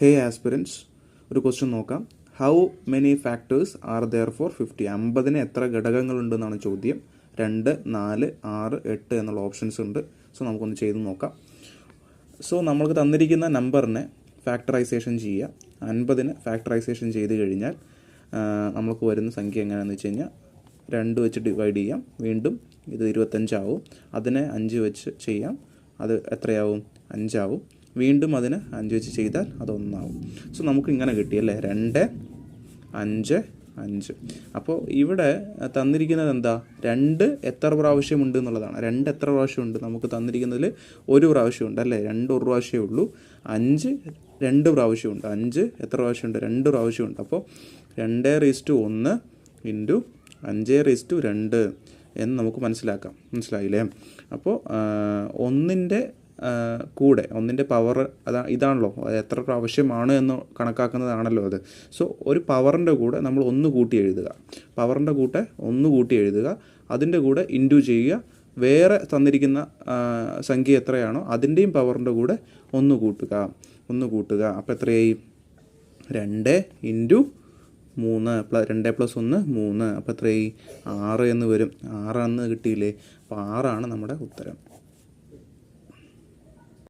ഹേ aspirants, ഒരു question നോക്കാം. How many factors are there for 50? 50-ന് എത്ര ഘടകങ്ങളുണ്ടെന്നാണ് ചോദ്യം. 2, 4, 6, 8 എന്നുള്ള ഓപ്ഷൻസ് ഉണ്ട്. സോ നമുക്കൊന്ന് ചെയ്ത് നോക്കാം. സോ നമ്മൾക്ക് തന്നിരിക്കുന്ന നമ്പറിനെ ഫാക്ടറൈസേഷൻ ചെയ്യുക. 50-ന് ഫാക്ടറൈസേഷൻ ചെയ്ത് കഴിഞ്ഞാൽ നമുക്ക് വരുന്ന സംഖ്യ എങ്ങനെയാണെന്ന് വെച്ച് കഴിഞ്ഞാൽ 2 വെച്ച് ഡിവൈഡ് ചെയ്യാം. വീണ്ടും ഇത് 25 ആവും. അതിനെ 5 വെച്ച് ചെയ്യാം. അത് എത്രയാവും? 5 ആവും. വീണ്ടും അതിന് 5 വെച്ച് ചെയ്താൽ അത് 1 ആവും. സോ നമുക്ക് ഇങ്ങനെ കിട്ടിയല്ലേ, 2, 5, 5. അപ്പോൾ ഇവിടെ തന്നിരിക്കുന്നത് എന്താ? 2 എത്ര പ്രാവശ്യമുണ്ട് എന്നുള്ളതാണ്. 2 എത്ര പ്രാവശ്യമുണ്ട്? നമുക്ക് തന്നിരിക്കുന്നതിൽ 1 പ്രാവശ്യമുണ്ട് അല്ലേ, 2 ഒരു പ്രാവശ്യമേ ഉള്ളൂ. 5 2 പ്രാവശ്യമുണ്ട്. 5 എത്ര പ്രാവശ്യമുണ്ട്? 2 പ്രാവശ്യമുണ്ട്. അപ്പോൾ 2:1 ഇൻറ്റു 5:2 എന്ന് നമുക്ക് മനസ്സിലായില്ലേ? അപ്പോൾ 1-ൻ്റെ കൂടെ 1-ൻ്റെ പവർ ഇതാണല്ലോ, എത്ര പ്രാവശ്യമാണ് എന്ന് കണക്കാക്കുന്നതാണല്ലോ അത്. സോ ഒരു പവറിൻ്റെ കൂടെ നമ്മൾ 1 കൂട്ടി എഴുതുക. പവറിൻ്റെ കൂടെ 1 കൂട്ടി എഴുതുക. അതിൻ്റെ കൂടെ ഇൻറ്റു ചെയ്യുക. വേറെ തന്നിരിക്കുന്ന സംഖ്യ എത്രയാണോ അതിൻ്റെയും പവറിൻ്റെ കൂടെ 1 കൂട്ടുക. അപ്പോൾ എത്രയായി? 2 ഇൻറ്റു 3 2 + 1 3. അപ്പോൾ എത്രയായി? 6 എന്ന് വരും. 6 എന്ന് കിട്ടിയില്ലേ? അപ്പോൾ 6 ആണ് നമ്മുടെ ഉത്തരം.